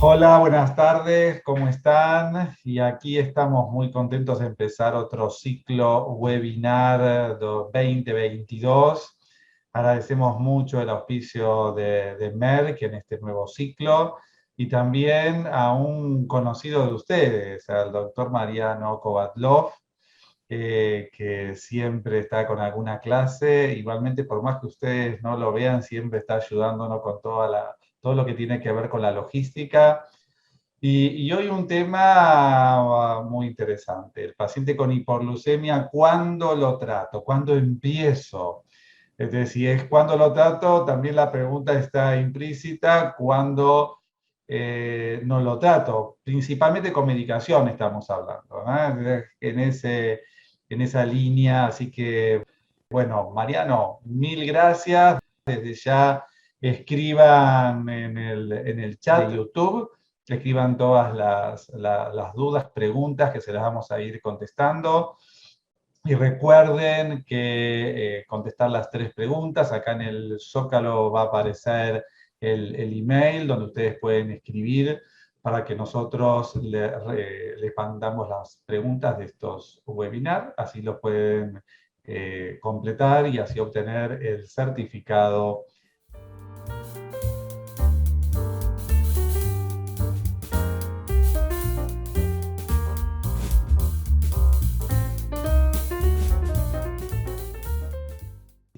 Hola, buenas tardes, ¿cómo están? Y aquí estamos muy contentos de empezar otro ciclo webinar 2022. Agradecemos mucho el auspicio de Merck en este nuevo ciclo y también a un conocido de ustedes, al doctor Mariano Kovatlov, que siempre está con alguna clase. Igualmente, por más que ustedes no lo vean, siempre está ayudándonos con todo lo que tiene que ver con la logística. Y hoy un tema muy interesante, el paciente con hiporglucemia, ¿cuándo lo trato? ¿Cuándo empiezo? Es decir, es cuando lo trato, también la pregunta está implícita, ¿cuándo no lo trato? Principalmente con medicación estamos hablando, ¿no? En esa línea, así que, bueno, Mariano, mil gracias. Desde ya escriban en el chat de YouTube, escriban todas las dudas, preguntas que se las vamos a ir contestando. Y recuerden que contestar las tres preguntas. Acá en el Zócalo va a aparecer el email donde ustedes pueden escribir para que nosotros les mandamos las preguntas de estos webinars. Así lo pueden completar y así obtener el certificado.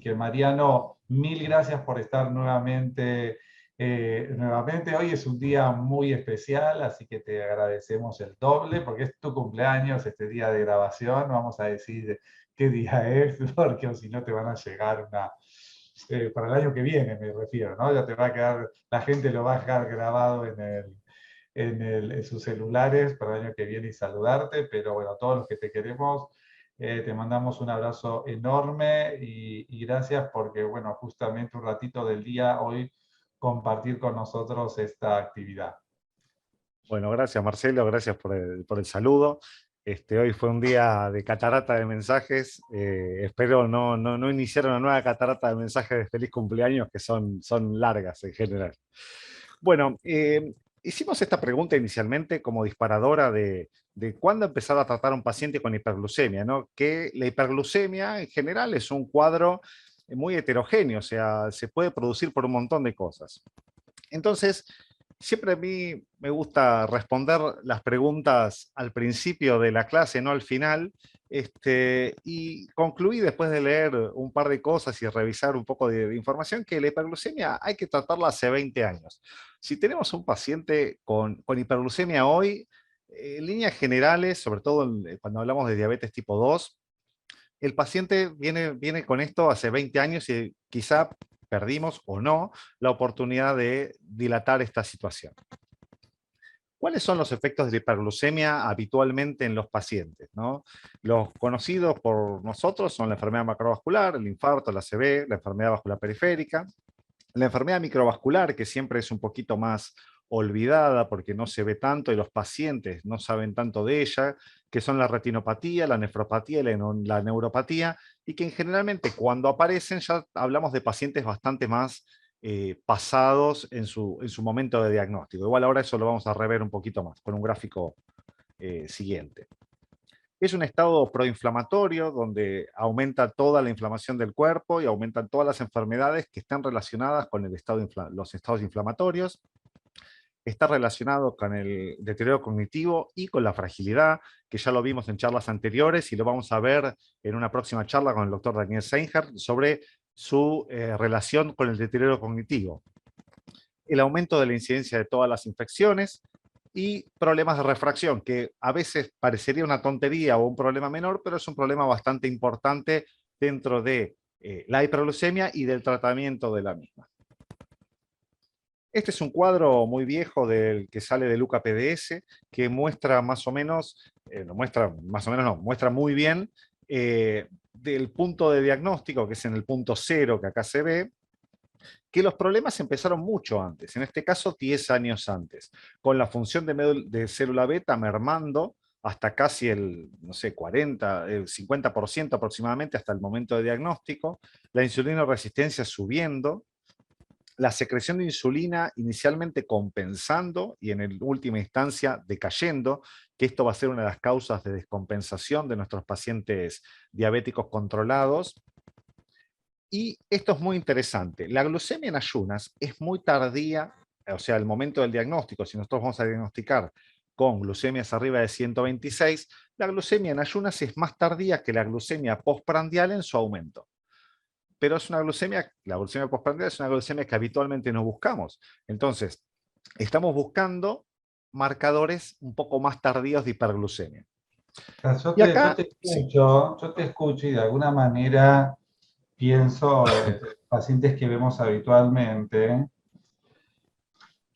Que Mariano, mil gracias por estar nuevamente. Hoy es un día muy especial, así que te agradecemos el doble, porque es tu cumpleaños, este día de grabación. Vamos a decir qué día es, porque o si no te van a llegar para el año que viene, me refiero, ¿no? Ya te va a quedar, la gente lo va a dejar grabado en sus celulares para el año que viene y saludarte, pero bueno, todos los que te queremos, te mandamos un abrazo enorme y gracias porque, bueno, justamente un ratito del día hoy compartir con nosotros esta actividad. Bueno, gracias Marcelo, gracias por el saludo. Hoy fue un día de catarata de mensajes. Espero no iniciar una nueva catarata de mensajes de feliz cumpleaños, que son largas en general. Bueno, hicimos esta pregunta inicialmente como disparadora de cuándo empezar a tratar a un paciente con hiperglucemia, ¿no? Que la hiperglucemia en general es un cuadro muy heterogéneo, o sea, se puede producir por un montón de cosas. Entonces, siempre a mí me gusta responder las preguntas al principio de la clase, no al final. Y concluí después de leer un par de cosas y revisar un poco de información que la hiperglucemia hay que tratarla hace 20 años. Si tenemos un paciente con hiperglucemia hoy, en líneas generales, sobre todo cuando hablamos de diabetes tipo 2, el paciente viene con esto hace 20 años y quizá perdimos o no la oportunidad de dilatar esta situación. ¿Cuáles son los efectos de la hiperglucemia habitualmente en los pacientes, ¿no? Los conocidos por nosotros son la enfermedad macrovascular, el infarto, la ACV, la enfermedad vascular periférica, la enfermedad microvascular, que siempre es un poquito más olvidada porque no se ve tanto y los pacientes no saben tanto de ella, que son la retinopatía, la nefropatía y la neuropatía, y que generalmente cuando aparecen ya hablamos de pacientes bastante más pasados en su momento de diagnóstico. Igual ahora eso lo vamos a rever un poquito más con un gráfico siguiente. Es un estado proinflamatorio donde aumenta toda la inflamación del cuerpo y aumentan todas las enfermedades que están relacionadas con los estados inflamatorios. Está relacionado con el deterioro cognitivo y con la fragilidad, que ya lo vimos en charlas anteriores y lo vamos a ver en una próxima charla con el doctor Daniel Seinhardt sobre su relación con el deterioro cognitivo. El aumento de la incidencia de todas las infecciones y problemas de refracción, que a veces parecería una tontería o un problema menor, pero es un problema bastante importante dentro de la hiperglucemia y del tratamiento de la misma. Este es un cuadro muy viejo del que sale de Luca PDS, que muestra más o menos, muestra muy bien del punto de diagnóstico, que es en el punto 0 que acá se ve, que los problemas empezaron mucho antes, en este caso 10 años antes, con la función de célula beta mermando hasta casi el, no sé, 40, el 50% aproximadamente hasta el momento de diagnóstico, la insulina resistencia subiendo, la secreción de insulina inicialmente compensando y en última instancia decayendo, que esto va a ser una de las causas de descompensación de nuestros pacientes diabéticos controlados. Y esto es muy interesante. La glucemia en ayunas es muy tardía, o sea, el momento del diagnóstico, si nosotros vamos a diagnosticar con glucemias arriba de 126, la glucemia en ayunas es más tardía que la glucemia postprandial en su aumento. Pero es una glucemia, la glucemia postprandial es una glucemia que habitualmente no buscamos. Entonces, estamos buscando marcadores un poco más tardíos de hiperglucemia. Yo Y te, yo acá, te sí. escucho, yo te escucho y de alguna manera pienso en pacientes que vemos habitualmente,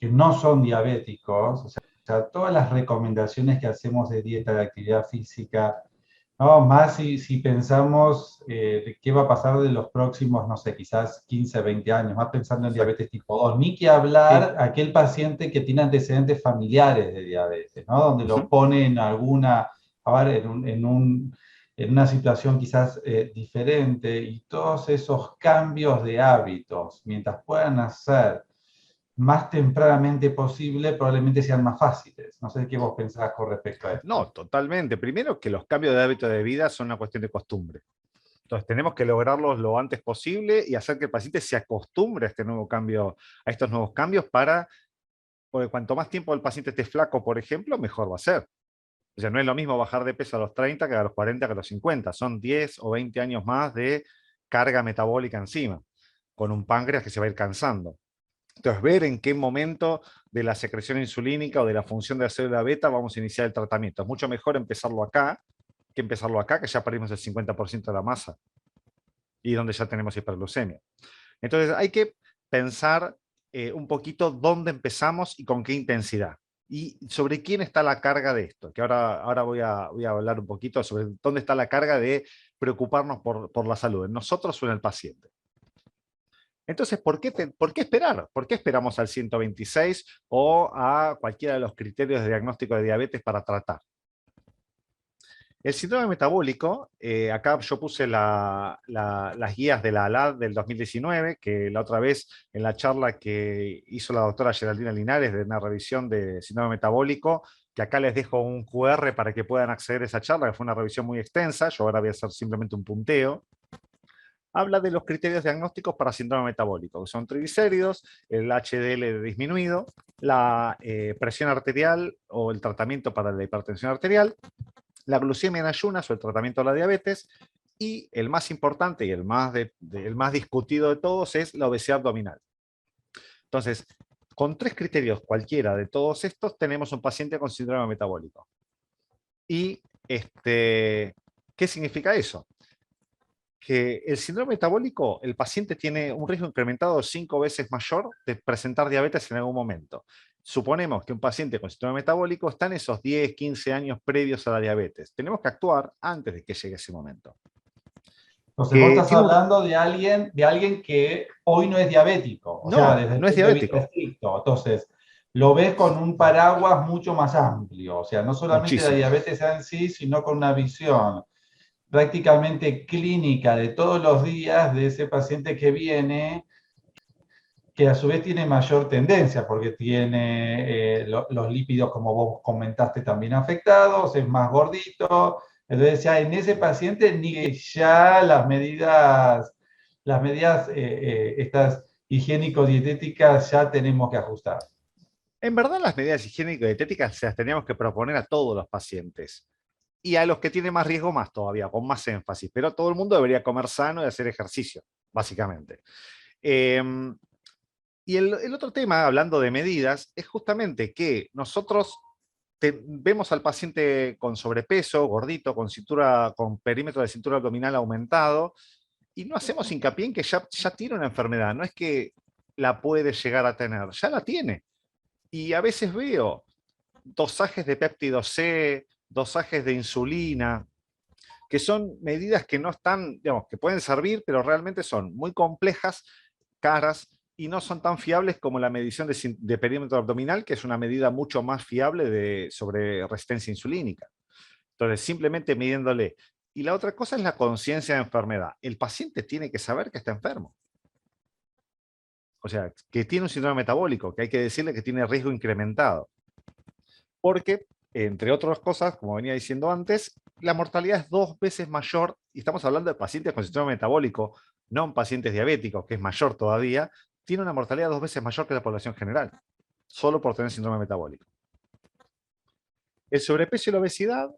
que no son diabéticos, o sea, todas las recomendaciones que hacemos de dieta, de actividad física, ¿no? Más si pensamos de qué va a pasar de los próximos, no sé, quizás 15, 20 años, más pensando en Exacto. diabetes tipo 2, ni que Sí. hablar aquel paciente que tiene antecedentes familiares de diabetes, ¿no? Donde lo Ujú. pone en alguna, a ver, en una situación quizás diferente y todos esos cambios de hábitos, mientras puedan hacer más tempranamente posible, probablemente sean más fáciles. No sé qué vos pensás con respecto a No, esto. totalmente. Primero que los cambios de hábito de vida son una cuestión de costumbre. Entonces tenemos que lograrlos lo antes posible y hacer que el paciente se acostumbre a este nuevo cambio, a estos nuevos cambios porque cuanto más tiempo el paciente esté flaco, por ejemplo, mejor va a ser. O sea, no es lo mismo bajar de peso a los 30 que a los 40 que a los 50. Son 10 o 20 años más de carga metabólica encima, con un páncreas que se va a ir cansando. Entonces, ver en qué momento de la secreción insulínica o de la función de la célula beta vamos a iniciar el tratamiento. Es mucho mejor empezarlo acá que empezarlo acá, que ya perdimos el 50% de la masa y donde ya tenemos hiperglucemia. Entonces, hay que pensar un poquito dónde empezamos y con qué intensidad. Y sobre quién está la carga de esto, que ahora voy a hablar un poquito sobre dónde está la carga de preocuparnos por la salud, en nosotros o en el paciente. Entonces, ¿por qué esperar? ¿Por qué esperamos al 126 o a cualquiera de los criterios de diagnóstico de diabetes para tratar? El síndrome metabólico, acá yo puse las guías de la ALAD del 2019, que la otra vez en la charla que hizo la doctora Geraldina Linares de una revisión de síndrome metabólico, que acá les dejo un QR para que puedan acceder a esa charla, que fue una revisión muy extensa, yo ahora voy a hacer simplemente un punteo. Habla de los criterios diagnósticos para síndrome metabólico, que son triglicéridos, el HDL disminuido, la presión arterial o el tratamiento para la hipertensión arterial, la glucemia en ayunas o el tratamiento de la diabetes, y el más importante y el más discutido de todos es la obesidad abdominal. Entonces, con 3 criterios cualquiera de todos estos, tenemos un paciente con síndrome metabólico. ¿Y qué significa eso? Que el síndrome metabólico, el paciente tiene un riesgo incrementado 5 veces mayor de presentar diabetes en algún momento. Suponemos que un paciente con síndrome metabólico está en esos 10, 15 años previos a la diabetes. Tenemos que actuar antes de que llegue ese momento. Entonces, vos Que estás tiene un... hablando de alguien que hoy no es diabético, o sea, No, desde el no es punto de vista diabético. estricto. Entonces, lo ves con un paraguas mucho más amplio, o sea, no solamente la Muchísimo. diabetes en sí, sino con una visión prácticamente clínica de todos los días de ese paciente que viene, que a su vez tiene mayor tendencia, porque tiene los lípidos, como vos comentaste, también afectados, es más gordito. Entonces, ya en ese paciente, ni ya las medidas estas higiénico-dietéticas ya tenemos que ajustar. En verdad, las medidas higiénico-dietéticas se las teníamos que proponer a todos los pacientes. Y a los que tienen más riesgo, más todavía, con más énfasis. Pero todo el mundo debería comer sano y hacer ejercicio, básicamente. Eh, Y el otro tema, hablando de medidas, es justamente que nosotros vemos al paciente con sobrepeso, gordito, con cintura, con perímetro de cintura abdominal aumentado, y no hacemos hincapié en que ya tiene una enfermedad, no es que la puede llegar a tener, ya la tiene. Y a veces veo dosajes de péptido C, dosajes de insulina, que son medidas que no están, digamos, que pueden servir, pero realmente son muy complejas, caras, y no son tan fiables como la medición de perímetro abdominal, que es una medida mucho más fiable sobre resistencia insulínica. Entonces, simplemente midiéndole. Y la otra cosa es la conciencia de enfermedad. El paciente tiene que saber que está enfermo. o sea, que tiene un síndrome metabólico, que hay que decirle que tiene riesgo incrementado. Porque, entre otras cosas, como venía diciendo antes, la mortalidad es 2 veces mayor, y estamos hablando de pacientes con síndrome metabólico, no en pacientes diabéticos, que es mayor todavía, tiene una mortalidad 2 veces mayor que la población general, solo por tener síndrome metabólico. El sobrepeso y la obesidad,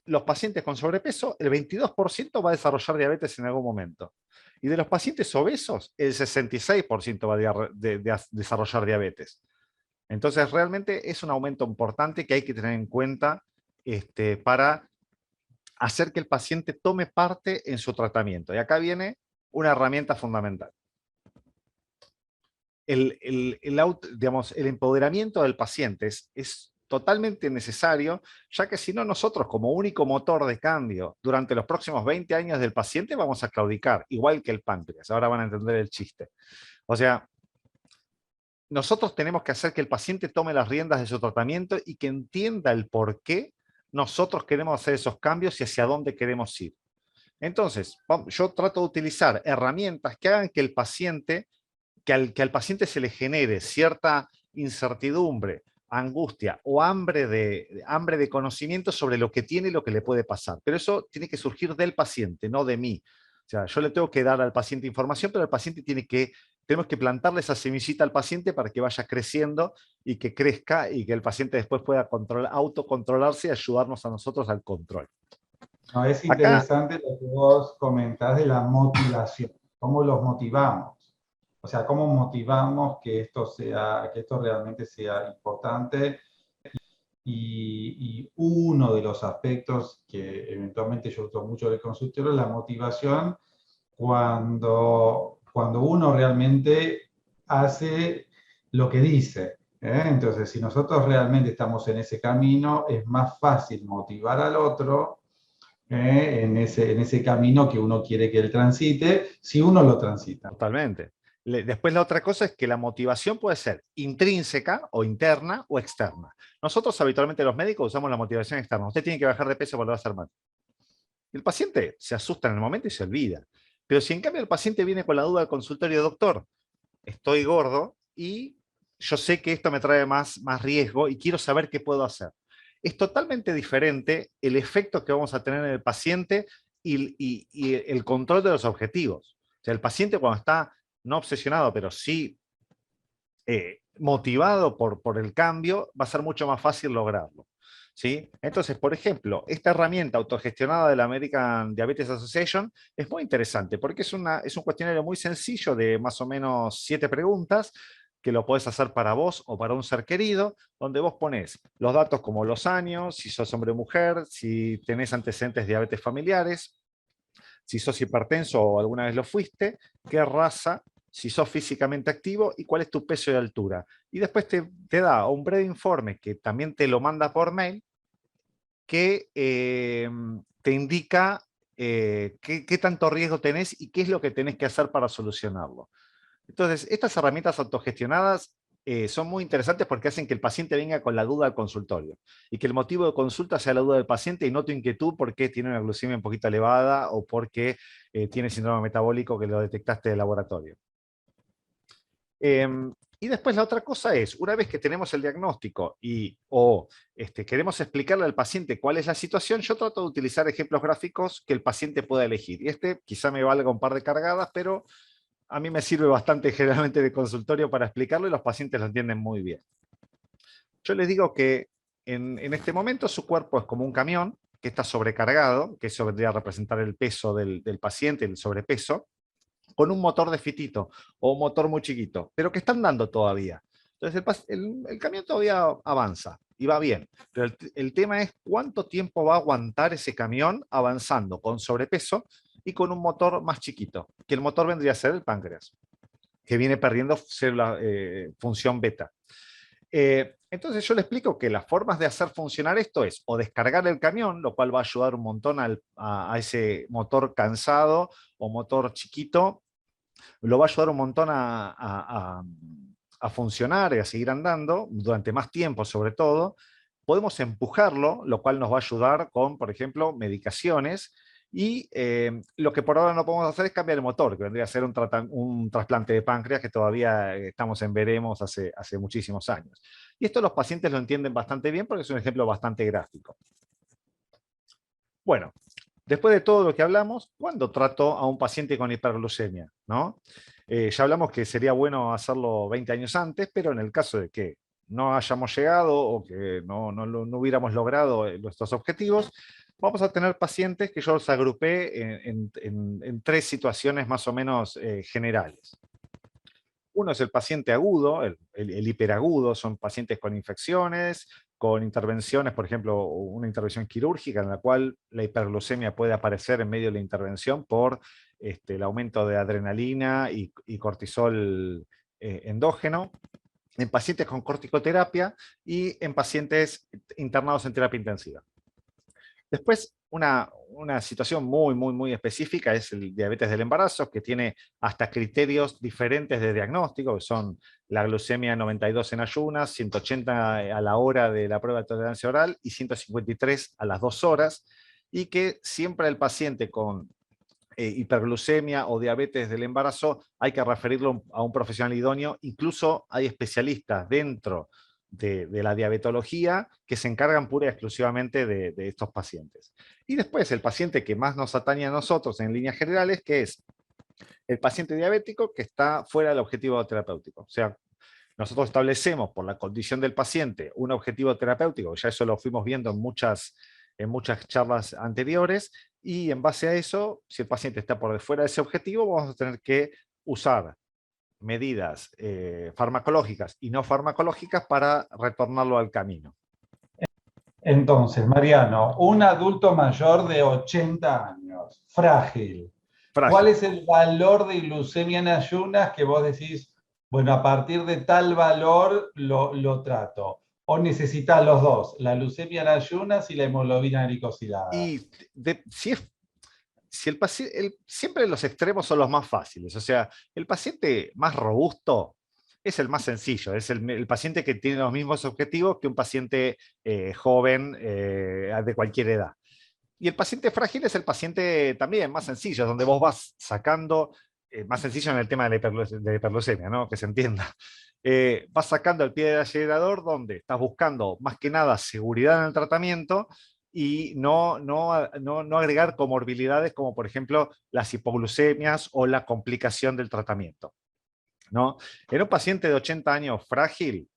los pacientes con sobrepeso, el 22% va a desarrollar diabetes en algún momento. Y de los pacientes obesos, el 66% va a desarrollar diabetes. Entonces, realmente es un aumento importante que hay que tener en cuenta para hacer que el paciente tome parte en su tratamiento. Y acá viene una herramienta fundamental. El empoderamiento del paciente es totalmente necesario, ya que si no, nosotros como único motor de cambio durante los próximos 20 años del paciente vamos a claudicar, igual que el páncreas. Ahora van a entender el chiste. O sea, nosotros tenemos que hacer que el paciente tome las riendas de su tratamiento y que entienda el por qué nosotros queremos hacer esos cambios y hacia dónde queremos ir. Entonces, yo trato de utilizar herramientas que hagan que el paciente, que al paciente se le genere cierta incertidumbre, angustia o hambre de conocimiento sobre lo que tiene y lo que le puede pasar. Pero eso tiene que surgir del paciente, no de mí. O sea, yo le tengo que dar al paciente información, pero el paciente tenemos que plantarle esa semillita al paciente para que vaya creciendo y que crezca y que el paciente después pueda autocontrolarse y ayudarnos a nosotros al control. No, es Acá, interesante lo que vos comentás de la motivación, cómo los motivamos. O sea, cómo motivamos que esto realmente sea importante. Y uno de los aspectos que eventualmente yo uso mucho en el consultorio es la motivación cuando uno realmente hace lo que dice. Entonces, si nosotros realmente estamos en ese camino, es más fácil motivar al otro en ese camino que uno quiere que él transite, si uno lo transita. totalmente. Después la otra cosa es que la motivación puede ser intrínseca o interna o externa. Nosotros habitualmente los médicos usamos la motivación externa. Usted tiene que bajar de peso porque lo va a hacer mal. El paciente se asusta en el momento y se olvida. Pero si en cambio el paciente viene con la duda al consultorio, doctor, estoy gordo y yo sé que esto me trae más riesgo y quiero saber qué puedo hacer. Es totalmente diferente el efecto que vamos a tener en el paciente y el control de los objetivos. O sea, el paciente cuando está no obsesionado, pero sí motivado por el cambio, va a ser mucho más fácil lograrlo. ¿Sí? Entonces, por ejemplo, esta herramienta autogestionada de la American Diabetes Association es muy interesante porque es un cuestionario muy sencillo de más o menos 7 preguntas que lo podés hacer para vos o para un ser querido, donde vos ponés los datos como los años, si sos hombre o mujer, si tenés antecedentes de diabetes familiares, si sos hipertenso o alguna vez lo fuiste, qué raza, si sos físicamente activo y cuál es tu peso y altura. Y después te da un breve informe que también te lo manda por mail, que te indica qué tanto riesgo tenés y qué es lo que tenés que hacer para solucionarlo. Entonces, estas herramientas autogestionadas son muy interesantes porque hacen que el paciente venga con la duda al consultorio y que el motivo de consulta sea la duda del paciente y no tu inquietud porque tiene una glucemia un poquito elevada o porque tiene síndrome metabólico que lo detectaste de laboratorio. Y después la otra cosa es, una vez que tenemos el diagnóstico o queremos explicarle al paciente cuál es la situación, yo trato de utilizar ejemplos gráficos que el paciente pueda elegir. Y quizá me valga un par de cargadas, pero a mí me sirve bastante generalmente de consultorio para explicarlo y los pacientes lo entienden muy bien. Yo les digo que en este momento su cuerpo es como un camión que está sobrecargado, que eso vendría a representar el peso del paciente, el sobrepeso, con un motor de fitito o un motor muy chiquito, pero que está andando todavía. Entonces el camión todavía avanza y va bien, pero el tema es cuánto tiempo va a aguantar ese camión avanzando con sobrepeso y con un motor más chiquito, que el motor vendría a ser el páncreas, que viene perdiendo función beta. Entonces yo le explico que las formas de hacer funcionar esto es o descargar el camión, lo cual va a ayudar un montón a ese motor cansado o motor chiquito, lo va a ayudar un montón a funcionar y a seguir andando durante más tiempo sobre todo. Podemos empujarlo, lo cual nos va a ayudar con, por ejemplo, medicaciones Y lo que por ahora no podemos hacer es cambiar el motor, que vendría a ser un trasplante de páncreas que todavía estamos en veremos hace muchísimos años. Y esto los pacientes lo entienden bastante bien porque es un ejemplo bastante gráfico. Bueno, después de todo lo que hablamos, ¿cuándo trato a un paciente con hiperglucemia? ¿No? Ya hablamos que sería bueno hacerlo 20 años antes, pero en el caso de que no hayamos llegado o que no hubiéramos logrado nuestros objetivos, vamos a tener pacientes que yo los agrupé en tres situaciones más o menos generales. Uno es el paciente agudo, el hiperagudo, son pacientes con infecciones, con intervenciones, por ejemplo, una intervención quirúrgica en la cual la hiperglucemia puede aparecer en medio de la intervención por el aumento de adrenalina y cortisol endógeno, en pacientes con corticoterapia y en pacientes internados en terapia intensiva. Después, una situación muy específica es el diabetes del embarazo, que tiene hasta criterios diferentes de diagnóstico, que son la glucemia 92 en ayunas, 180 a la hora de la prueba de tolerancia oral y 153 a las 2 horas, y que siempre el paciente con hiperglucemia o diabetes del embarazo hay que referirlo a un profesional idóneo. Incluso hay especialistas dentro de la diabetología que se encargan pura y exclusivamente de estos pacientes. Y después el paciente que más nos atañe a nosotros en líneas generales, que es el paciente diabético que está fuera del objetivo terapéutico. O sea, nosotros establecemos por la condición del paciente un objetivo terapéutico, ya eso lo fuimos viendo en muchas charlas anteriores, y en base a eso, si el paciente está por fuera de ese objetivo, vamos a tener que usar medidas farmacológicas y no farmacológicas para retornarlo al camino. Entonces, Mariano, un adulto mayor de 80 años, frágil, ¿cuál Frágil. es el valor de glucemia en ayunas que vos decís, bueno, a partir de tal valor lo trato? ¿O necesitas los dos, la glucemia en ayunas y la hemoglobina glicosilada? Y si el paciente, siempre los extremos son los más fáciles. O sea, el paciente más robusto es el más sencillo, es el paciente que tiene los mismos objetivos que un paciente joven de cualquier edad. Y el paciente frágil es el paciente también más sencillo, donde vos vas sacando, más sencillo en el tema de la hiperglucemia, ¿no? Que se entienda. Vas sacando el pie del acelerador donde estás buscando más que nada seguridad en el tratamiento y no agregar comorbilidades como por ejemplo las hipoglucemias o la complicación del tratamiento, ¿no? En un paciente de 80 años frágil,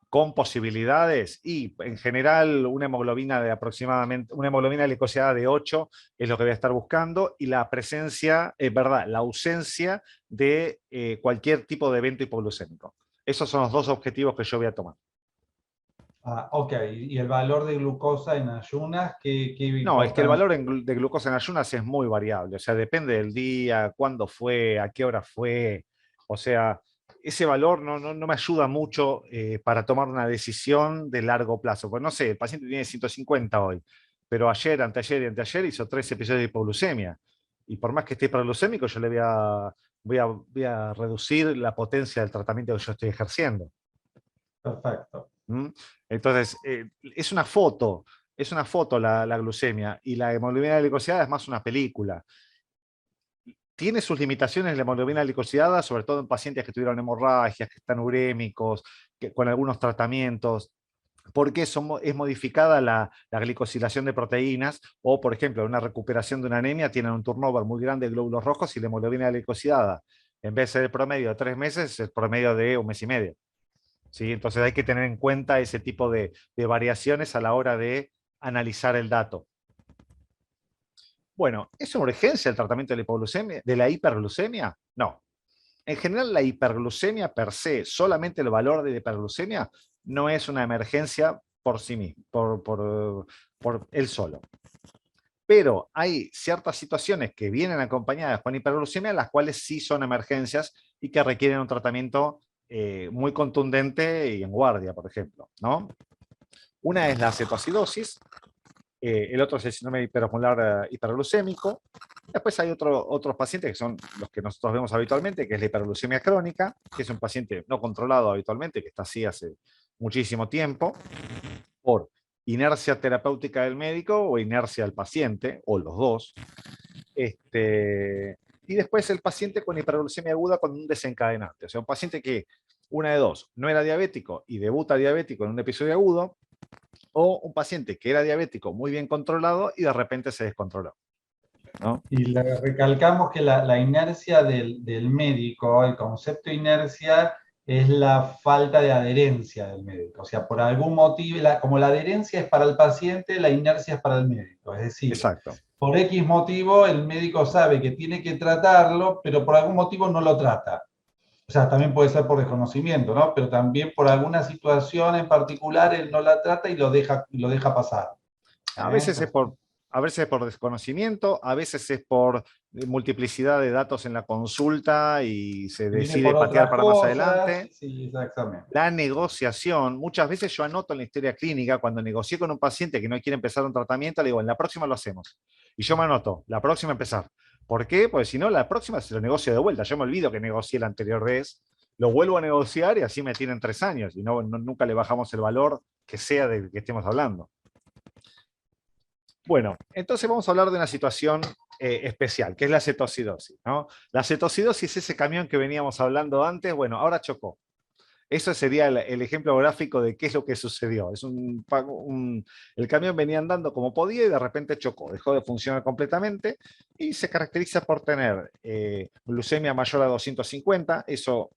con posibilidades y en general una hemoglobina de aproximadamente, una hemoglobina glicosiada de 8 es lo que voy a estar buscando, y la presencia, verdad, la ausencia de cualquier tipo de evento hipoglucémico. Esos son los dos objetivos que yo voy a tomar. Ah, ok, ¿y el valor de glucosa en ayunas, qué No, es que el importancia? valor de glucosa en ayunas es muy variable, o sea, depende del día, cuándo fue, a qué hora fue, o sea, ese valor no me ayuda mucho para tomar una decisión de largo plazo. Pues no sé, el paciente tiene 150 hoy, pero ayer, anteayer y anteayer hizo 3 episodios de hipoglucemia, y por más que esté hiperglucémico, yo le voy a reducir la potencia del tratamiento que yo estoy ejerciendo. Perfecto. ¿Mm? Entonces, es una foto la glucemia, y la hemoglobina glicosiada es más una película. Tiene sus limitaciones la hemoglobina glicosiada, sobre todo en pacientes que tuvieron hemorragias, que están urémicos, con algunos tratamientos, porque es modificada la glicosilación de proteínas, o por ejemplo, en una recuperación de una anemia tienen un turnover muy grande de glóbulos rojos y la hemoglobina glicosiada, en vez de ser el promedio de 3 meses, es el promedio de 1 mes y medio. ¿Sí? Entonces hay que tener en cuenta ese tipo de variaciones a la hora de analizar el dato. Bueno, ¿es una urgencia el tratamiento de la hiperglucemia? No. En general, la hiperglucemia per se, solamente el valor de la hiperglucemia, no es una emergencia por sí mismo, por él solo. Pero hay ciertas situaciones que vienen acompañadas con hiperglucemia, las cuales sí son emergencias y que requieren un tratamiento muy contundente y en guardia, por ejemplo, ¿no? Una es la cetoacidosis, el otro es el síndrome hiperosmolar hiperglucémico. Después hay otros pacientes que son los que nosotros vemos habitualmente, que es la hiperglucemia crónica, que es un paciente no controlado habitualmente, que está así hace muchísimo tiempo, por inercia terapéutica del médico o inercia del paciente, o los dos. Y después el paciente con hiperglucemia aguda con un desencadenante. O sea, un paciente que, una de dos, no era diabético y debuta diabético en un episodio agudo, o un paciente que era diabético muy bien controlado y de repente se descontroló, ¿no? Y recalcamos que la inercia del médico, el concepto de inercia es la falta de adherencia del médico. O sea, por algún motivo, como la adherencia es para el paciente, la inercia es para el médico. Es decir, Exacto. por X motivo el médico sabe que tiene que tratarlo, pero por algún motivo no lo trata. O sea, también puede ser por desconocimiento, ¿no? Pero también por alguna situación en particular él no la trata y lo deja pasar. A veces es Entonces, por, a veces es por desconocimiento, a veces es por multiplicidad de datos en la consulta y se viene decide por patear otras para más cosas, adelante. sí, exactamente. La negociación, muchas veces yo anoto en la historia clínica, cuando negocié con un paciente que no quiere empezar un tratamiento, le digo, en la próxima lo hacemos. Y yo me anoto, la próxima empezar. ¿Por qué? Porque si no, la próxima se lo negocio de vuelta. Yo me olvido que negocié la anterior vez, lo vuelvo a negociar y así me tienen 3 años y nunca le bajamos el valor que sea del que estemos hablando. Bueno, entonces vamos a hablar de una situación especial, que es la cetocidosis, ¿no? La cetocidosis es ese camión que veníamos hablando antes, bueno, ahora chocó. Eso sería el ejemplo gráfico de qué es lo que sucedió. El camión venía andando como podía y de repente chocó, dejó de funcionar completamente y se caracteriza por tener glucemia mayor a 250. Eso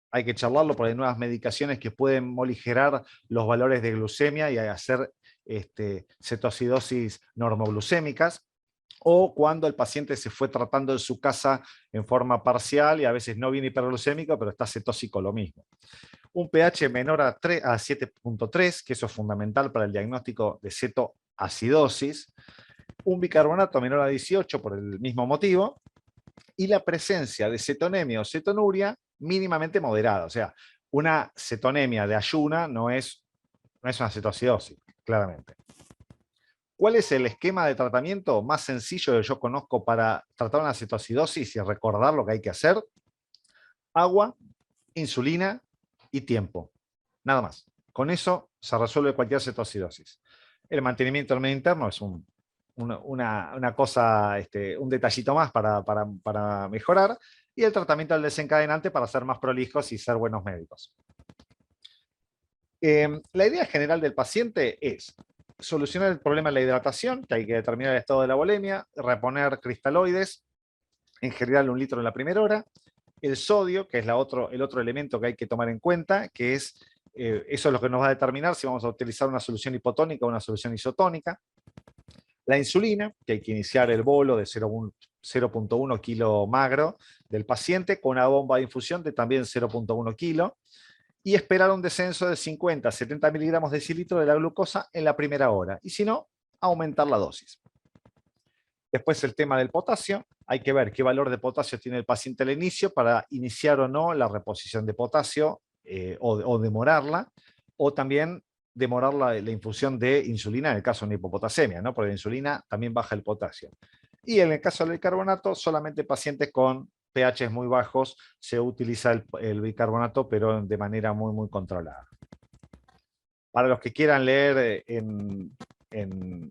hay que charlarlo porque hay nuevas medicaciones que pueden moligerar los valores de glucemia y hacer cetocidosis normoglucémicas, o cuando el paciente se fue tratando en su casa en forma parcial y a veces no viene hiperglucémico, pero está cetósico lo mismo. Un pH menor a 7.3, que eso es fundamental para el diagnóstico de cetoacidosis. Un bicarbonato menor a 18 por el mismo motivo. Y la presencia de cetonemia o cetonuria mínimamente moderada. O sea, una cetonemia de ayuna no es una cetoacidosis, claramente. ¿Cuál es el esquema de tratamiento más sencillo que yo conozco para tratar una cetoacidosis y recordar lo que hay que hacer? Agua, insulina y tiempo. Nada más. Con eso se resuelve cualquier cetoacidosis. El mantenimiento del medio interno es una cosa, un detallito más para mejorar, y el tratamiento del desencadenante para ser más prolijos y ser buenos médicos. La idea general del paciente es solucionar el problema de la hidratación, que hay que determinar el estado de la volemia, reponer cristaloides, en general 1 litro en la primera hora, el sodio, que es el otro elemento que hay que tomar en cuenta, que es, eso es lo que nos va a determinar si vamos a utilizar una solución hipotónica o una solución isotónica. La insulina, que hay que iniciar el bolo de 0.1 kilo magro del paciente con una bomba de infusión de también 0.1 kilo, y esperar un descenso de 50 a 70 miligramos de cilitro de la glucosa en la primera hora, y si no, aumentar la dosis. Después el tema del potasio, hay que ver qué valor de potasio tiene el paciente al inicio para iniciar o no la reposición de potasio o demorarla, o también demorar la infusión de insulina en el caso de una hipopotasemia, ¿no? Porque la insulina también baja el potasio. Y en el caso del bicarbonato, solamente pacientes con pHs muy bajos se utiliza el bicarbonato, pero de manera muy, muy controlada. Para los que quieran leer en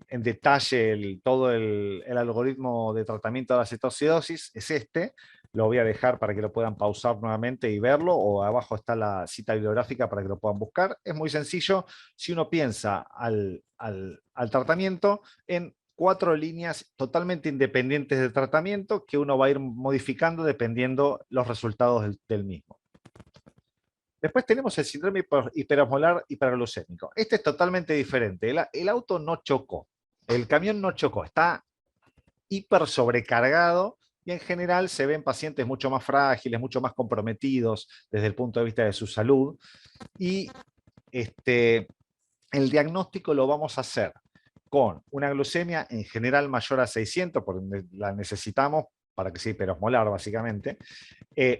detalle todo el algoritmo de tratamiento de la cetoacidosis, es este. Lo voy a dejar para que lo puedan pausar nuevamente y verlo, o abajo está la cita bibliográfica para que lo puedan buscar. Es muy sencillo si uno piensa al tratamiento en 4 líneas totalmente independientes de tratamiento que uno va a ir modificando dependiendo los resultados del mismo. Después tenemos el síndrome hiperosmolar hiperglucémico. Este es totalmente diferente. El auto no chocó, el camión no chocó, está hiper sobrecargado y en general se ven pacientes mucho más frágiles, mucho más comprometidos desde el punto de vista de su salud. Y el diagnóstico lo vamos a hacer con una glucemia en general mayor a 600, porque la necesitamos para que sea hiperosmolar básicamente,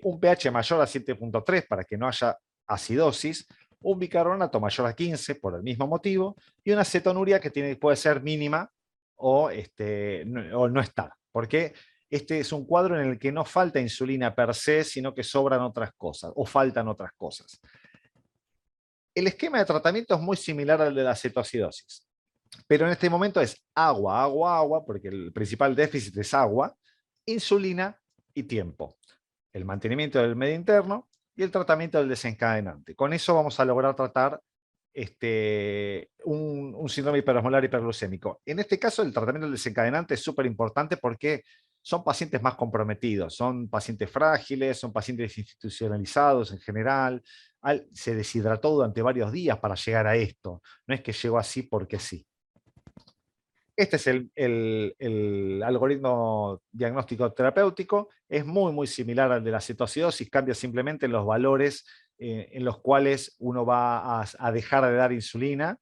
un pH mayor a 7.3 para que no haya acidosis, un bicarbonato mayor a 15 por el mismo motivo, y una cetonuria que puede ser mínima o no estar, porque este es un cuadro en el que no falta insulina per se, sino que sobran otras cosas o faltan otras cosas. El esquema de tratamiento es muy similar al de la cetoacidosis. Pero en este momento es agua, agua, agua, porque el principal déficit es agua, insulina y tiempo. El mantenimiento del medio interno y el tratamiento del desencadenante. Con eso vamos a lograr tratar un síndrome hiperosmolar hiperglucémico. En este caso, el tratamiento del desencadenante es súper importante porque son pacientes más comprometidos, son pacientes frágiles, son pacientes institucionalizados en general. Se deshidrató durante varios días para llegar a esto. No es que llegó así porque sí. Este es el algoritmo diagnóstico terapéutico. Es muy, muy similar al de la cetoacidosis, cambia simplemente los valores en los cuales uno va a dejar de dar insulina.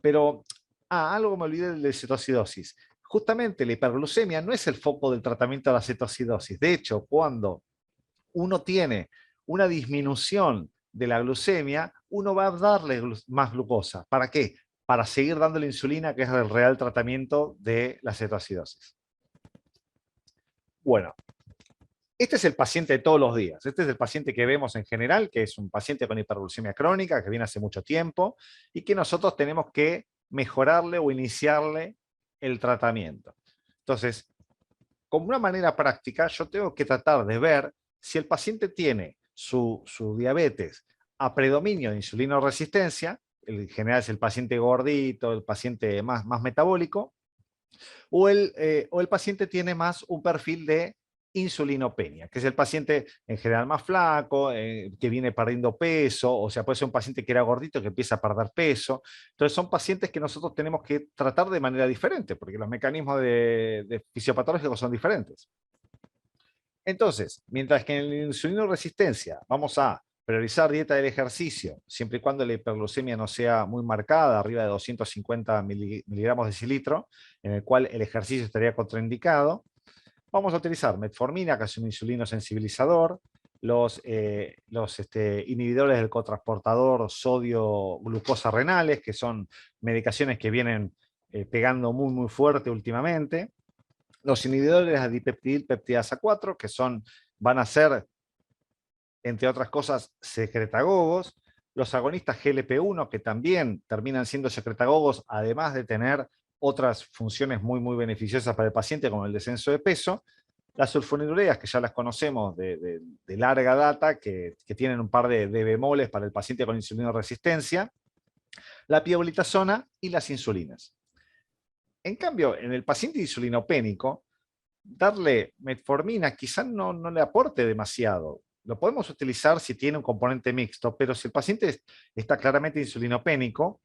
Pero, algo me olvidé de cetoacidosis. Justamente la hiperglucemia no es el foco del tratamiento de la cetoacidosis. De hecho, cuando uno tiene una disminución de la glucemia, uno va a darle más glucosa. ¿Para qué? Para seguir dando la insulina, que es el real tratamiento de la cetoacidosis. Bueno, este es el paciente de todos los días. Este es el paciente que vemos en general, que es un paciente con hiperglucemia crónica, que viene hace mucho tiempo, y que nosotros tenemos que mejorarle o iniciarle el tratamiento. Entonces, como una manera práctica, yo tengo que tratar de ver si el paciente tiene su diabetes a predominio de insulinoresistencia, en general es el paciente gordito, el paciente más metabólico, o el paciente tiene más un perfil de insulinopenia, que es el paciente en general más flaco, que viene perdiendo peso, o sea, puede ser un paciente que era gordito que empieza a perder peso. Entonces son pacientes que nosotros tenemos que tratar de manera diferente, porque los mecanismos de fisiopatológicos son diferentes. Entonces, mientras que en la insulinoresistencia vamos a priorizar dieta del ejercicio, siempre y cuando la hiperglucemia no sea muy marcada, arriba de 250 miligramos de decilitro, en el cual el ejercicio estaría contraindicado, vamos a utilizar metformina, que es un insulino sensibilizador, los inhibidores del cotransportador sodio-glucosa renales, que son medicaciones que vienen pegando muy, muy fuerte últimamente, los inhibidores de dipeptidil peptidasa 4, que van a ser, entre otras cosas, secretagogos, los agonistas GLP-1, que también terminan siendo secretagogos, además de tener otras funciones muy, muy beneficiosas para el paciente, como el descenso de peso, las sulfonilureas, que ya las conocemos de larga data, que tienen un par de bemoles para el paciente con insulinoresistencia, la pioglitazona y las insulinas. En cambio, en el paciente insulinopénico, darle metformina quizás no le aporte demasiado. Lo podemos utilizar si tiene un componente mixto, pero si el paciente está claramente insulinopénico,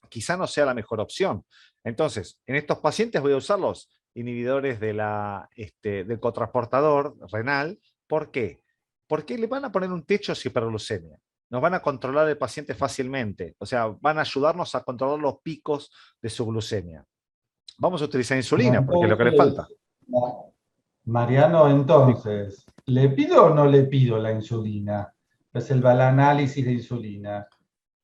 quizá no sea la mejor opción. Entonces, en estos pacientes voy a usar los inhibidores del cotransportador renal. ¿Por qué? Porque le van a poner un techo a su hiperglucemia. Nos van a controlar el paciente fácilmente. O sea, van a ayudarnos a controlar los picos de su glucemia. Vamos a utilizar insulina, porque es lo que le falta. Entonces, Mariano, entonces, ¿le pido o no le pido la insulina? Es el análisis de insulina.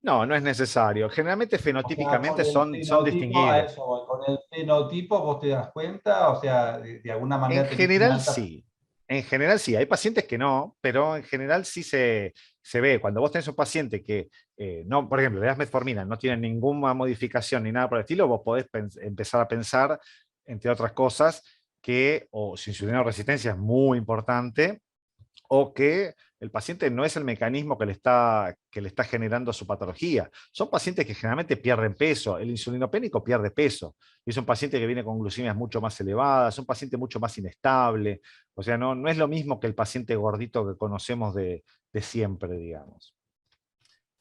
No, no es necesario. Generalmente O sea, fenotípicamente con el son fenotipo, a distinguibles. eso voy, con el fenotipo vos te das cuenta, o sea, de alguna En manera tenés una general alta. sí. En general sí. Hay pacientes que no, pero en general sí se ve. Cuando vos tenés un paciente que, no, por ejemplo, le das metformina, no tiene ninguna modificación ni nada por el estilo, vos podés empezar a pensar, entre otras cosas, que o su insulinoresistencia es muy importante, o que el paciente no es el mecanismo que le está generando su patología. Son pacientes que generalmente pierden peso. El insulinopénico pierde peso. Y es un paciente que viene con glucemias mucho más elevadas, es un paciente mucho más inestable. O sea, no es lo mismo que el paciente gordito que conocemos de siempre, digamos.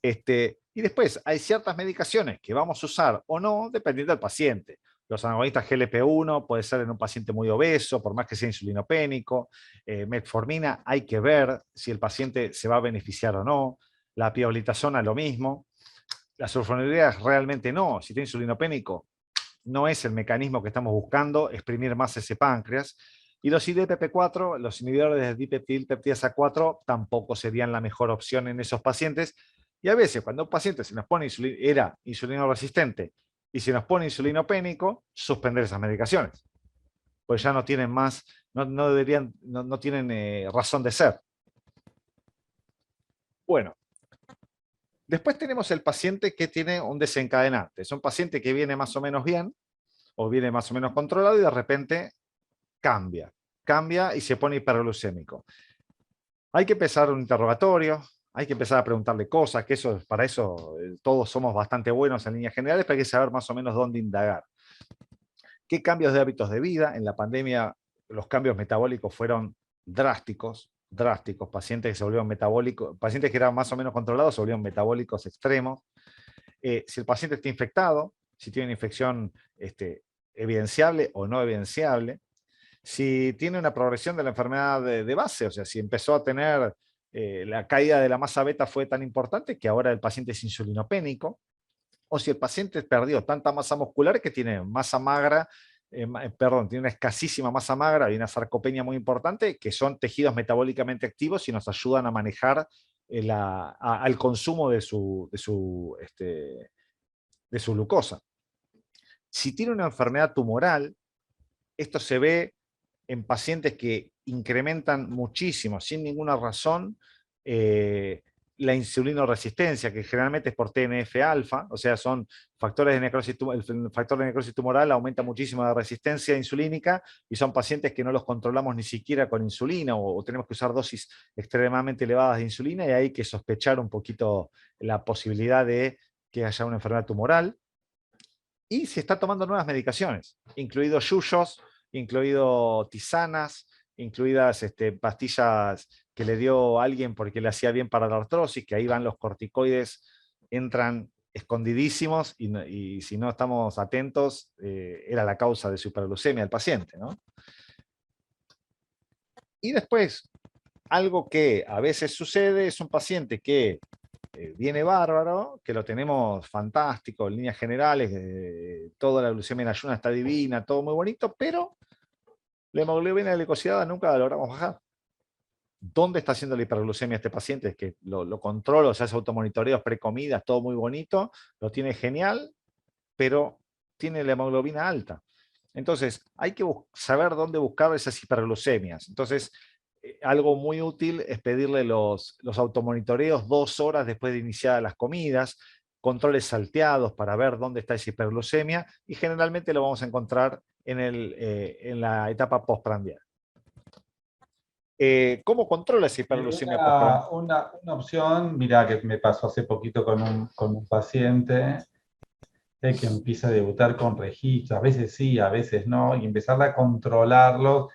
Y después hay ciertas medicaciones que vamos a usar o no, dependiendo del paciente. Los agonistas GLP-1 puede ser en un paciente muy obeso, por más que sea insulinopénico. Metformina hay que ver si el paciente se va a beneficiar o no. La pioglitazona lo mismo. Las sulfonilureas realmente no. Si tiene insulinopénico, no es el mecanismo que estamos buscando, exprimir más ese páncreas. Y los IDPP4, los inhibidores de dipeptil peptidasa 4, tampoco serían la mejor opción en esos pacientes. Y a veces, cuando un paciente se nos pone era insulino resistente y se nos pone insulinopénico, suspender esas medicaciones. Pues ya no tienen más, no deberían, no tienen razón de ser. Bueno, Después tenemos el paciente que tiene un desencadenante. Es un paciente que viene más o menos bien o viene más o menos controlado y de repente cambia y se pone hiperglucémico. Hay que empezar un interrogatorio, hay que empezar a preguntarle cosas, que eso, para eso todos somos bastante buenos en líneas generales, pero hay que saber más o menos dónde indagar. ¿Qué cambios de hábitos de vida? En la pandemia los cambios metabólicos fueron drásticos, pacientes que se volvieron metabólicos, pacientes que eran más o menos controlados se volvieron metabólicos extremos. Si el paciente está infectado, si tiene una infección evidenciable o no evidenciable, si tiene una progresión de la enfermedad de base, o sea, si empezó a tener la caída de la masa beta fue tan importante que ahora el paciente es insulinopénico, o si el paciente perdió tanta masa muscular que tiene masa magra, tiene una escasísima masa magra y una sarcopenia muy importante, que son tejidos metabólicamente activos y nos ayudan a manejar al consumo de su glucosa. Si tiene una enfermedad tumoral, esto se ve en pacientes que incrementan muchísimo, sin ninguna razón, la insulinoresistencia, que generalmente es por TNF-alfa, o sea, son factores de necrosis, el factor de necrosis tumoral aumenta muchísimo la resistencia insulínica y son pacientes que no los controlamos ni siquiera con insulina o tenemos que usar dosis extremadamente elevadas de insulina y hay que sospechar un poquito la posibilidad de que haya una enfermedad tumoral. Y se está tomando nuevas medicaciones, incluidos yuyos, incluido tisanas, incluidas pastillas que le dio alguien porque le hacía bien para la artrosis, que ahí van los corticoides, entran escondidísimos y si no estamos atentos, era la causa de su hiperglucemia del paciente, ¿no? Y después, algo que a veces sucede es un paciente que viene bárbaro, que lo tenemos fantástico en líneas generales, toda la glucemia en ayunas está divina, todo muy bonito, pero la hemoglobina glicosilada nunca la logramos bajar. ¿Dónde está haciendo la hiperglucemia este paciente? Es que lo controlo, se hace automonitoreos precomidas, todo muy bonito, lo tiene genial, pero tiene la hemoglobina alta. Entonces, hay que saber dónde buscar esas hiperglucemias. Entonces, algo muy útil es pedirle los automonitoreos 2 horas después de iniciadas las comidas, controles salteados para ver dónde está esa hiperglucemia y generalmente lo vamos a encontrar en la etapa postprandial. ¿Cómo controla esa hiperglucemia postprandial? Una opción, mira que me pasó hace poquito con un paciente que empieza a debutar con registros, a veces sí, a veces no, y empezar a controlarlos,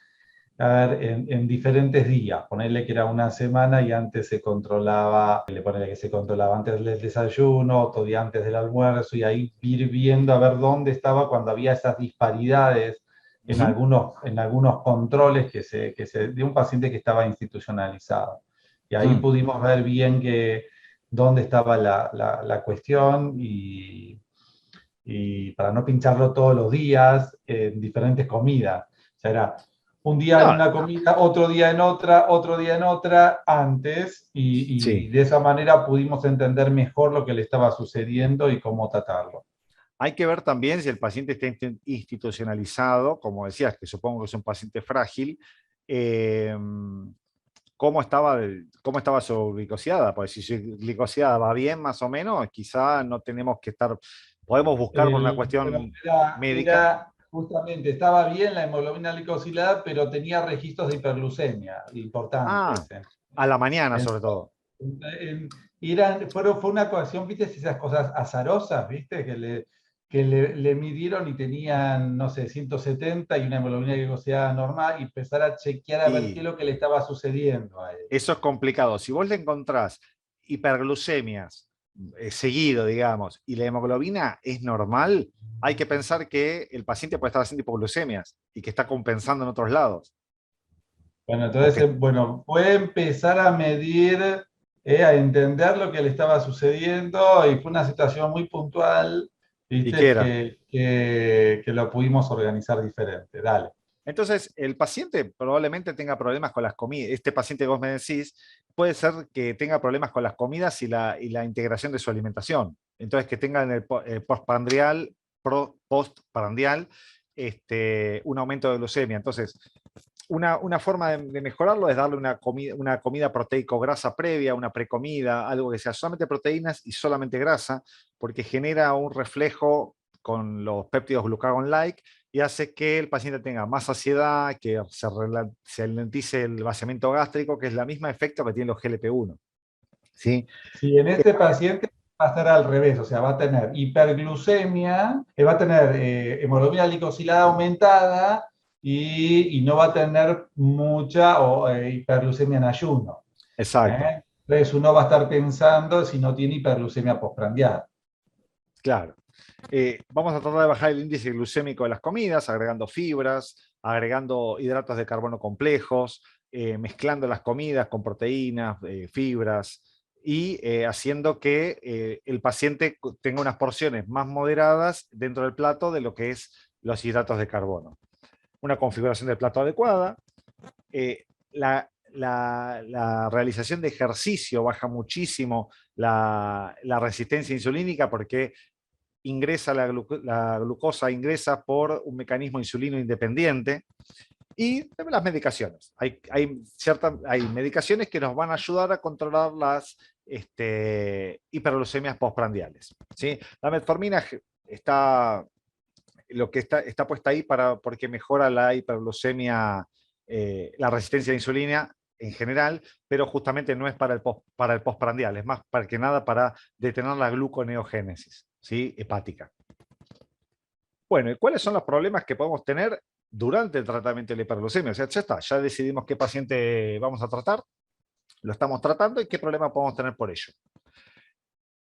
a ver, en diferentes días. Ponerle que era una semana y antes se controlaba, le ponele que se controlaba antes del desayuno, otro día antes del almuerzo, y ahí ir viendo a ver dónde estaba cuando había esas disparidades en algunos controles de un paciente que estaba institucionalizado. Y ahí pudimos ver bien dónde estaba la cuestión y para no pincharlo todos los días en diferentes comidas. O sea, era un día en No, una comida, otro día en otra, otro día en otra, antes, y sí. de esa manera pudimos entender mejor lo que le estaba sucediendo y cómo tratarlo. Hay que ver también si el paciente está institucionalizado, como decías, que supongo que es un paciente frágil, eh, cómo estaba su glicosiada. Pues si su glicosiada va bien, más o menos, quizá no tenemos que estar, podemos buscar por una Bueno, cuestión médica. justamente, estaba bien la hemoglobina glicosilada, pero tenía registros de hiperglucemia Ah, importantes. a la mañana En- sobre todo. fue una ecuación, viste, esas cosas azarosas, viste, le midieron y tenían, no sé, 170 y una hemoglobina glicosilada normal y empezar a chequear a ver qué es Y lo que le estaba sucediendo a él. eso es complicado. Si vos le encontrás hiperglucemias seguido, digamos, y la hemoglobina es normal, hay que pensar que el paciente puede estar haciendo hipoglucemias y que está compensando en otros lados. Bueno, O entonces, que, bueno, fue empezar a medir, a entender lo que le estaba sucediendo y fue una situación muy puntual, ¿Y qué viste, era? que lo pudimos organizar diferente. Dale. Entonces, el paciente probablemente tenga problemas con las comidas. Este paciente que vos me decís, puede ser que tenga problemas con las comidas y la integración de su alimentación. Entonces, que tenga en el postprandial un aumento de glucemia. Entonces, una forma de mejorarlo es darle una comida proteico-grasa previa, una precomida, algo que sea solamente proteínas y solamente grasa, porque genera un reflejo con los péptidos glucagon-like y hace que el paciente tenga más saciedad, que se ralentice el vaciamiento gástrico, que es el mismo efecto que tienen los GLP-1. ¿Sí? Si en este paciente va a estar al revés, o sea, va a tener hiperglucemia, va a tener hemoglobina glicosilada aumentada y no va a tener mucha hiperglucemia en ayuno. Exacto, Entonces uno va a estar pensando si no tiene hiperglucemia postprandial. claro. Vamos a tratar de bajar el índice glucémico de las comidas, agregando fibras, agregando hidratos de carbono complejos, mezclando las comidas con proteínas, fibras, y haciendo que el paciente tenga unas porciones más moderadas dentro del plato de lo que es los hidratos de carbono. Una configuración del plato adecuada. La realización de ejercicio baja muchísimo la resistencia insulínica porque la glucosa ingresa por un mecanismo insulino independiente. Y las medicaciones. Hay medicaciones que nos van a ayudar a controlar las hiperglucemias postprandiales. ¿Sí? La metformina está puesta ahí porque mejora la hiperglucemia, la resistencia a la insulina en general, pero justamente no es para el postprandial, es más para que nada para detener la gluconeogénesis, ¿sí? Hepática. Bueno, ¿y cuáles son los problemas que podemos tener durante el tratamiento de la hiperglucemia? O sea, ya está, ya decidimos qué paciente vamos a tratar, lo estamos tratando y qué problema podemos tener por ello.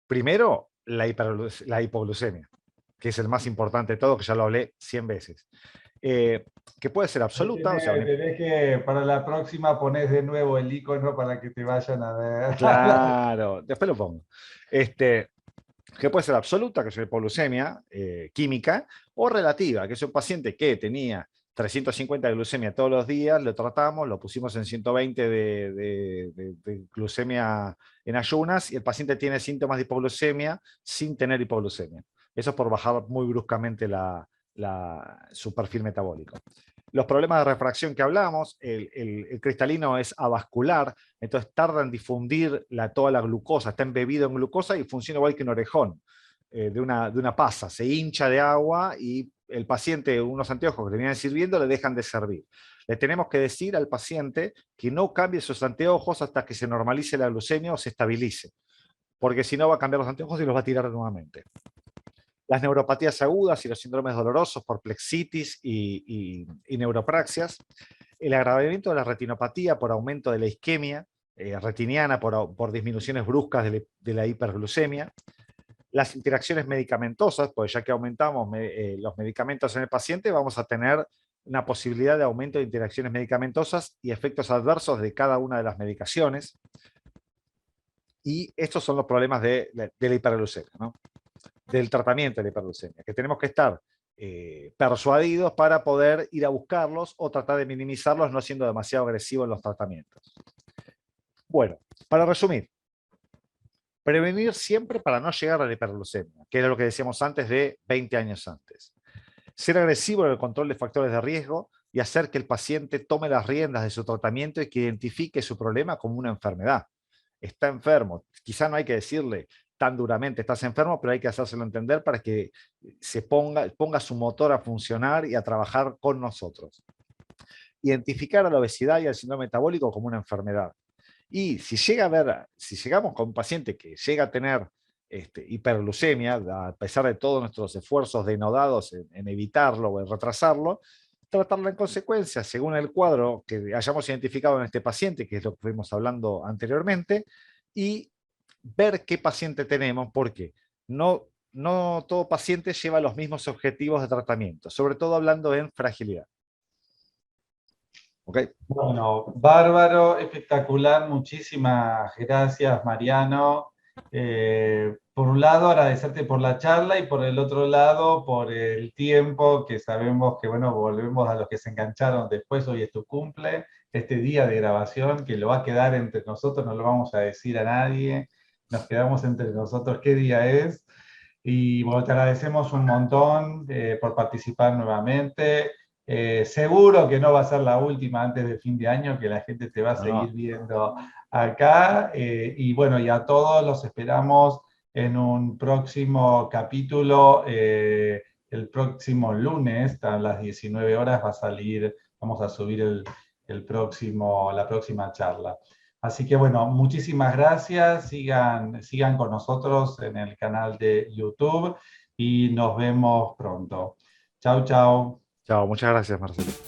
Primero, la hipoglucemia, que es el más importante de todo, que ya lo hablé 100 veces. Que puede ser absoluta, o sea, Tenés que para la próxima pones de nuevo el icono para que te vayan a ver. claro, después lo pongo. Que puede ser absoluta, que es la hipoglucemia química, o relativa, que es un paciente que tenía 350 de glucemia todos los días, lo tratamos, lo pusimos en 120 de glucemia en ayunas, y el paciente tiene síntomas de hipoglucemia sin tener hipoglucemia. Eso es por bajar muy bruscamente su perfil metabólico. Los problemas de refracción que hablamos, el cristalino es avascular, entonces tarda en difundir toda la glucosa, está embebido en glucosa y funciona igual que un orejón de una pasa, se hincha de agua y el paciente, unos anteojos que le vienen sirviendo, le dejan de servir. Le tenemos que decir al paciente que no cambie sus anteojos hasta que se normalice la glucemia o se estabilice, porque si no va a cambiar los anteojos y los va a tirar nuevamente. Las neuropatías agudas y los síndromes dolorosos por plexitis y neuropraxias, el agravamiento de la retinopatía por aumento de la isquemia retiniana por disminuciones bruscas de la hiperglucemia, las interacciones medicamentosas, pues ya que aumentamos los medicamentos en el paciente, vamos a tener una posibilidad de aumento de interacciones medicamentosas y efectos adversos de cada una de las medicaciones. Y estos son los problemas de la hiperglucemia, ¿no? Del tratamiento de la hiperglucemia, que tenemos que estar persuadidos para poder ir a buscarlos o tratar de minimizarlos no siendo demasiado agresivos en los tratamientos. Bueno, para resumir, prevenir siempre para no llegar a la hiperglucemia, que era lo que decíamos antes de 20 años antes. Ser agresivo en el control de factores de riesgo y hacer que el paciente tome las riendas de su tratamiento y que identifique su problema como una enfermedad. Está enfermo, quizá no hay que decirle tan duramente estás enfermo, pero hay que hacérselo entender para que ponga su motor a funcionar y a trabajar con nosotros. Identificar a la obesidad y al síndrome metabólico como una enfermedad. Y si llegamos con un paciente que llega a tener hiperglucemia, a pesar de todos nuestros esfuerzos denodados en evitarlo o en retrasarlo, tratarlo en consecuencia, según el cuadro que hayamos identificado en este paciente, que es lo que fuimos hablando anteriormente, y ver qué paciente tenemos, porque no todo paciente lleva los mismos objetivos de tratamiento, sobre todo hablando en fragilidad. ¿Okay? Bueno, bárbaro, espectacular, muchísimas gracias, Mariano. Por un lado, agradecerte por la charla y por el otro lado, por el tiempo que sabemos que, bueno, volvemos a los que se engancharon después, hoy es tu cumple, este día de grabación que lo va a quedar entre nosotros, no lo vamos a decir a nadie, nos quedamos entre nosotros qué día es. Y bueno, te agradecemos un montón por participar nuevamente. Seguro que no va a ser la última antes de fin de año, que la gente te va a No, seguir no. viendo acá. Y bueno, y a todos los esperamos en un próximo capítulo. El próximo lunes, a las 19 horas, va a salir, vamos a subir la próxima charla. Así que bueno, muchísimas gracias. Sigan con nosotros en el canal de YouTube y nos vemos pronto. Chau, chau. Chao, muchas gracias, Marcelo.